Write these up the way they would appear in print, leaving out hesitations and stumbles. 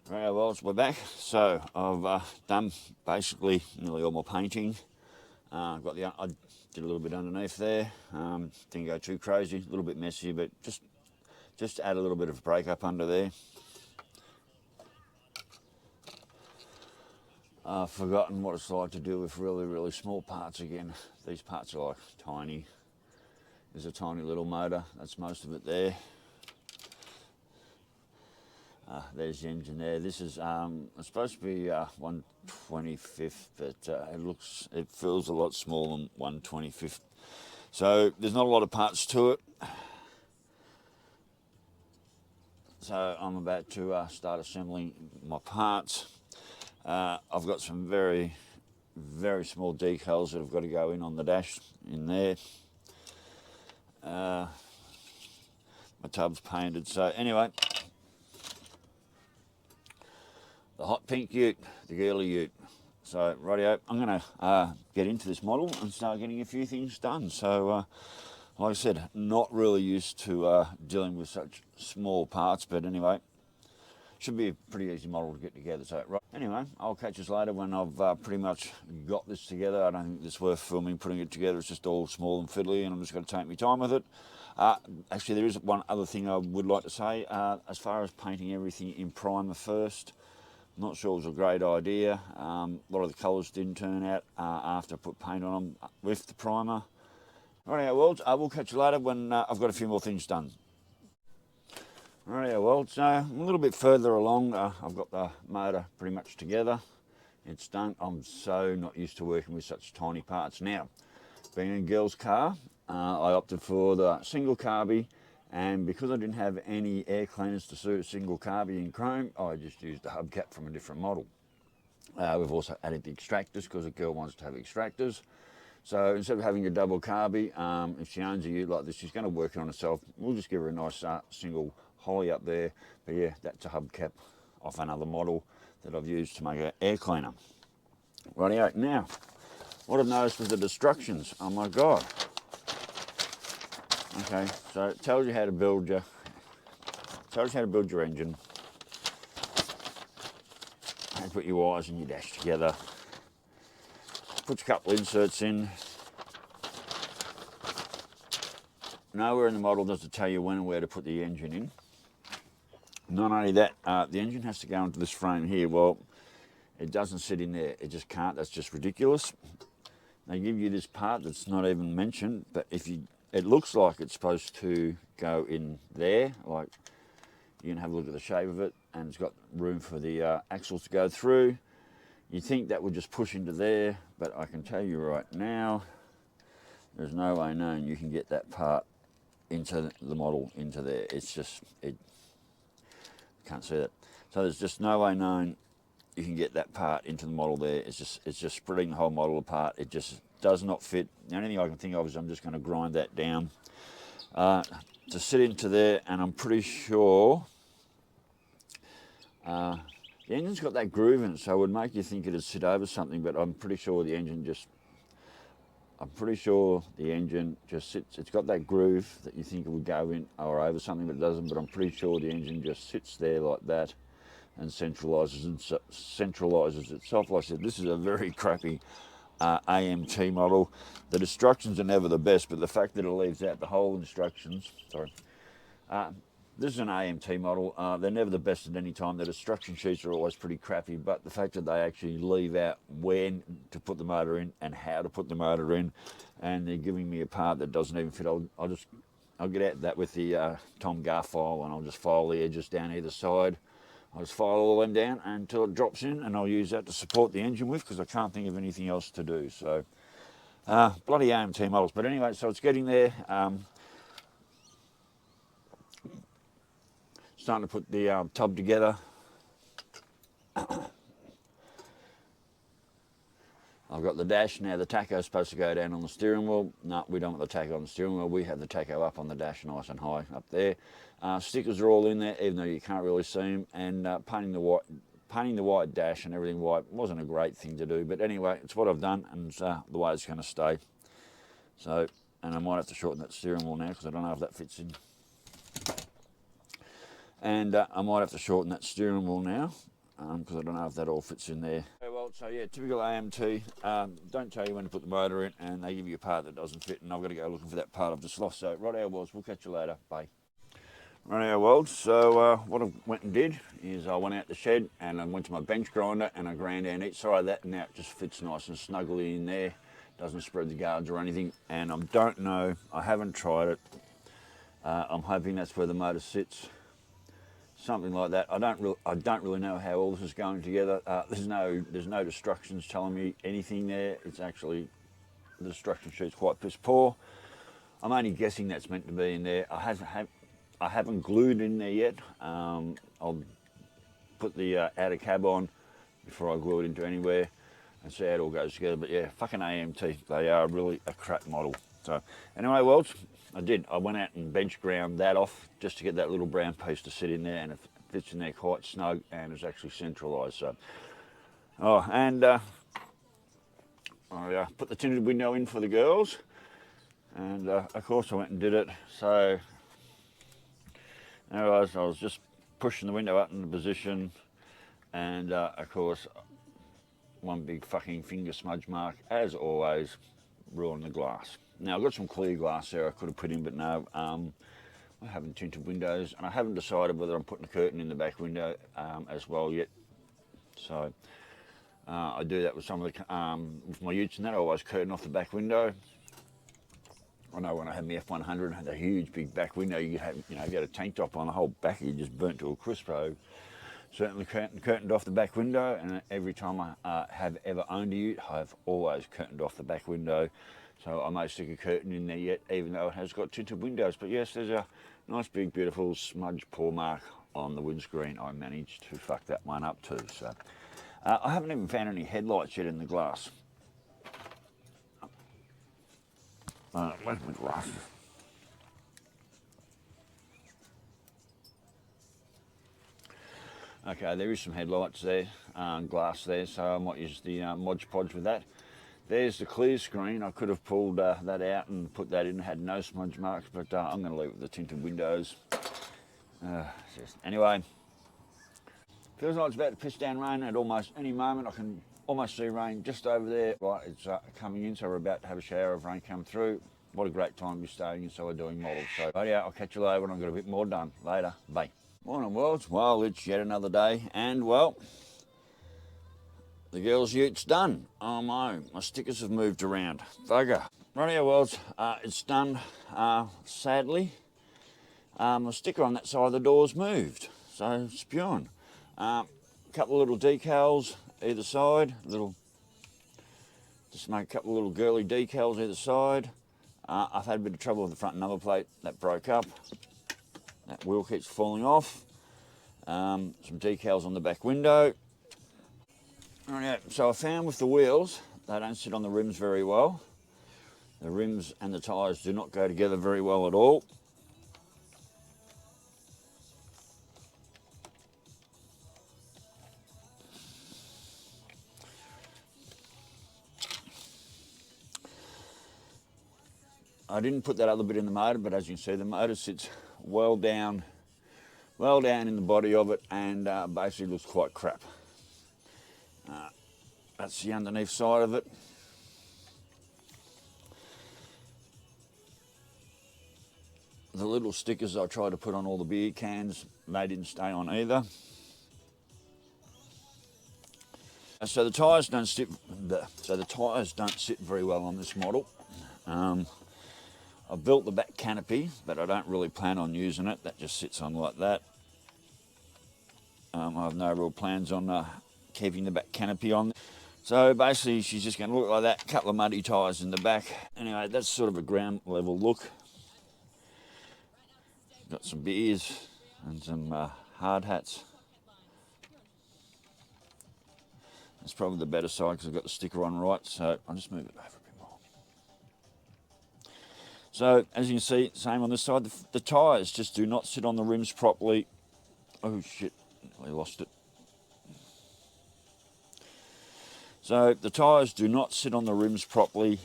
Right, well, we're back. So I've done basically nearly all my painting. I did a little bit underneath there. Didn't go too crazy, a little bit messy, but just add a little bit of break up under there. I've forgotten what it's like to deal with really small parts again. These parts are like tiny. There's a tiny little motor, that's most of it there. There's the engine there. This is it's supposed to be 1/25th, but it feels a lot smaller than 1/25th. So there's not a lot of parts to it. So I'm about to start assembling my parts. I've got some very small decals that have got to go in on the dash in there. My tub's painted. So anyway, the hot pink ute, the girly ute. So rightio, I'm going to get into this model and start getting a few things done. So like I said, not really used to dealing with such small parts, but anyway, should be a pretty easy model to get together. So right, anyway, I'll catch us later when I've pretty much got this together. I don't think it's worth filming, putting it together. It's just all small and fiddly, and I'm just going to take my time with it. Actually, there is one other thing I would like to say. As far as painting everything in primer first, I'm not sure it was a great idea. A lot of the colours didn't turn out after I put paint on them with the primer. Rightio, well, we'll catch you later when I've got a few more things done. Rightio, well, so I'm a little bit further along. I've got the motor pretty much together. It's done. I'm so not used to working with such tiny parts. Now, being in a girl's car, I opted for the single carby, and because I didn't have any air cleaners to suit a single carby in chrome, I just used a hubcap from a different model. We've also added the extractors because a girl wants to have extractors. So instead of having a double carby, if she owns a ute like this, she's going to work it on herself. We'll just give her a nice single holly up there. But yeah, that's a hubcap off another model that I've used to make an air cleaner. Rightio, now, what I've noticed with the destructions, oh my God. Okay, so it tells you how to build your engine. And put your wires and your dash together. Put a couple of inserts in. Nowhere in the model does it tell you when and where to put the engine in. Not only that, the engine has to go into this frame here. Well, it doesn't sit in there. It just can't. That's just ridiculous. They give you this part that's not even mentioned, but it looks like it's supposed to go in there. Like, you can have a look at the shape of it, and it's got room for the axles to go through. You think that would just push into there, but I can tell you right now, there's no way known you can get that part into the model, into there. It's just, can't see that. So there's just no way known you can get that part into the model there. It's just spreading the whole model apart. It just does not fit. The only thing I can think of is I'm just going to grind that down to sit into there, and I'm pretty sure the engine's got that groove in it, so it would make you think it'd sit over something, but I'm pretty sure the engine just sits. It's got that groove that you think it would go in or over something, but it doesn't. But I'm pretty sure the engine just sits there like that and centralises itself. Like I said, this is a very crappy AMT model. The instructions are never the best, but the fact that it leaves out the whole instructions, this is an AMT model. They're never the best at any time. The instruction sheets are always pretty crappy, but the fact that they actually leave out when to put the motor in and how to put the motor in, and they're giving me a part that doesn't even fit, I'll get out that with the Tom Gar file, and I'll just file the edges down either side. I'll just file all them down until it drops in, and I'll use that to support the engine with, because I can't think of anything else to do. So bloody AMT models. But anyway, so it's getting there. Starting to put the tub together. I've got the dash. Now the tacho is supposed to go down on the steering wheel. No, we don't want the tacho on the steering wheel. We have the tacho up on the dash, nice and high up there. Stickers are all in there, even though you can't really see them. And painting the white dash and everything white wasn't a great thing to do. But anyway, it's what I've done, and it's the way it's going to stay. So, and I might have to shorten that steering wheel now, because I don't know if that fits in. And I might have to shorten that steering wheel now, because I don't know if that all fits in there. Well, so yeah, typical AMT, don't tell you when to put the motor in, and they give you a part that doesn't fit, and I've got to go looking for that part I've just lost. So right, Wells, we'll catch you later. Bye. Right, Wells, so what I went and did is I went out the shed and I went to my bench grinder and I ground down each side of that, and now it just fits nice and snugly in there. Doesn't spread the guards or anything, and I don't know, I haven't tried it. I'm hoping that's where the motor sits. Something like that. I don't really know how all this is going together. There's no instructions telling me anything there. It's actually, the instruction sheet's quite piss poor. I'm only guessing that's meant to be in there. I haven't glued in there yet. I'll put the outer cab on before I glue it into anywhere and see how it all goes together. But yeah, fucking AMT, they are really a crap model. So anyway, Wells, I went out and bench ground that off just to get that little brown piece to sit in there, and it fits in there quite snug and is actually centralised. So, I put the tinted window in for the girls, and of course I went and did it. So anyways, I was just pushing the window up into position, and of course one big fucking finger smudge mark, as always, ruining the glass. Now, I've got some clear glass there I could have put in, but no, I haven't tinted windows, and I haven't decided whether I'm putting a curtain in the back window as well yet. So I do that with some of the, with my utes and that, I always curtain off the back window. I know when I had my F100, I had a huge big back window. You had, if you had a tank top on, the whole back of you just burnt to a crisp. So certainly curtained off the back window, and every time I have ever owned a ute, I've always curtained off the back window. So I may stick a curtain in there yet, even though it has got tinted windows. But yes, there's a nice big beautiful smudge paw mark on the windscreen. I managed to fuck that one up too. So I haven't even found any headlights yet in the glass. Where's my glasses? Okay, there is some headlights there, glass there, so I might use the Mod Podge with that. There's the clear screen. I could have pulled that out and put that in, had no smudge marks, but I'm going to leave it with the tinted windows. Anyway, feels like it's about to piss down rain at almost any moment. I can almost see rain just over there. Right, it's coming in, so we're about to have a shower of rain come through. What a great time to be staying in, so we're doing models. So, yeah, I'll catch you later when I've got a bit more done. Later, bye. Morning, Worlds. Well, it's yet another day, and well, the girls' ute's done. Oh my stickers have moved around. Bugger. Rightio, Worlds, it's done. Sadly, the sticker on that side of the door's moved, so spewing. A couple of little decals either side, just make a couple of little girly decals either side. I've had a bit of trouble with the front number plate, that broke up. That wheel keeps falling off. Some decals on the back window. Right, so I found with the wheels, they don't sit on the rims very well. The rims and the tyres do not go together very well at all. I didn't put that other bit in the motor, but as you can see, the motor sits well down in the body of it, and basically looks quite crap. That's the underneath side of it. The little stickers I tried to put on all the beer cans, they didn't stay on either. So the tyres don't sit. Very well on this model. I've built the back canopy, but I don't really plan on using it. That just sits on like that. I have no real plans on keeping the back canopy on. So basically she's just going to look like that, a couple of muddy tyres in the back. Anyway, that's sort of a ground level look. Got some beers and some hard hats. That's probably the better side because I've got the sticker on right, so I'll just move it over a bit more. So as you can see, same on this side, the tyres just do not sit on the rims properly. Oh shit, I lost it. So the tyres do not sit on the rims properly.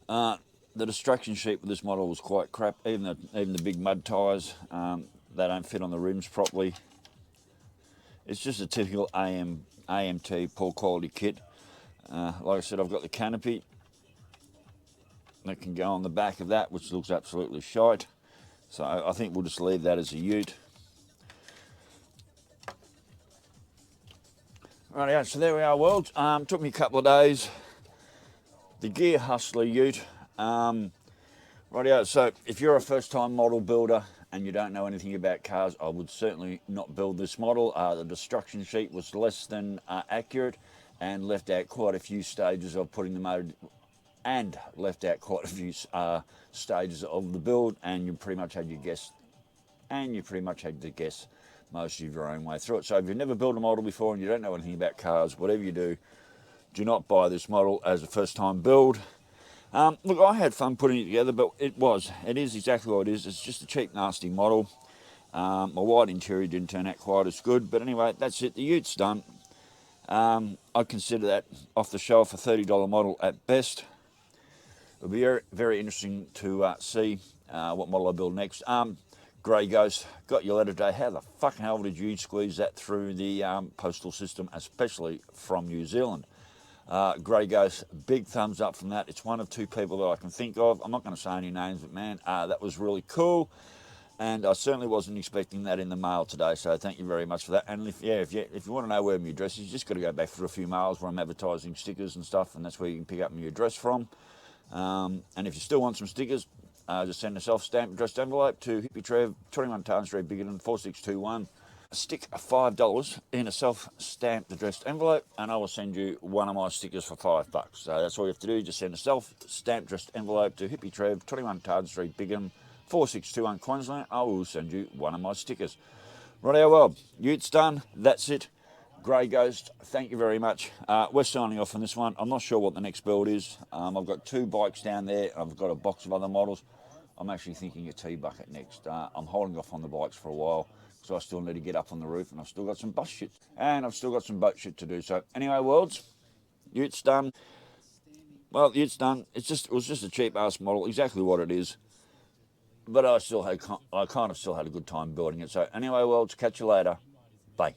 The destruction sheet with this model was quite crap. Even the big mud tyres, they don't fit on the rims properly. It's just a typical AMT poor quality kit. Like I said, I've got the canopy that can go on the back of that, which looks absolutely shite. So I think we'll just leave that as a ute. Rightio, so there we are, world. Took me a couple of days. The Gear Hustler ute. Rightio, so if you're a first-time model builder and you don't know anything about cars, I would certainly not build this model. The destruction sheet was less than accurate and left out quite a few stages of putting the motor, and left out quite a few stages of the build, and you pretty much had your guess, and you pretty much had to guess most of your own way through it. So if you've never built a model before and you don't know anything about cars, whatever you do not buy this model as a first-time build. Look, I had fun putting it together, but it is exactly what it is. It's just a cheap, nasty model. My white interior didn't turn out quite as good, but anyway, that's it. The ute's done. I'd consider that off the shelf a $30 model at best. It'll be very, very interesting to see what model I build next. Grey Ghost, got your letter today. How the fucking hell did you squeeze that through the postal system, especially from New Zealand? Grey Ghost, big thumbs up from that. It's one of two people that I can think of. I'm not going to say any names, but man, that was really cool. And I certainly wasn't expecting that in the mail today, so thank you very much for that. And if you want to know where my address is, you just got to go back for a few miles where I'm advertising stickers and stuff, and that's where you can pick up my address from. And if you still want some stickers, just send a self-stamped addressed envelope to Hippy Trev, 21 Tarn Street, Biggerton, 4621. Stick $5 in a self-stamped addressed envelope, and I will send you one of my stickers for $5. So that's all you have to do. Just send a self-stamped addressed envelope to Hippy Trev, 21 Tarn Street, Biggerton, 4621 Queensland. I will send you one of my stickers. Rightio, well, ute's done. That's it. Grey Ghost, thank you very much. We're signing off on this one. I'm not sure what the next build is. I've got 2 bikes down there. I've got a box of other models. I'm actually thinking a T-bucket next. I'm holding off on the bikes for a while, so I still need to get up on the roof, and I've still got some bus shit. And I've still got some boat shit to do. So anyway, worlds, ute's done. Well, ute's done. It was just a cheap-ass model, exactly what it is. But I kind of still had a good time building it. So anyway, worlds, catch you later. Bye.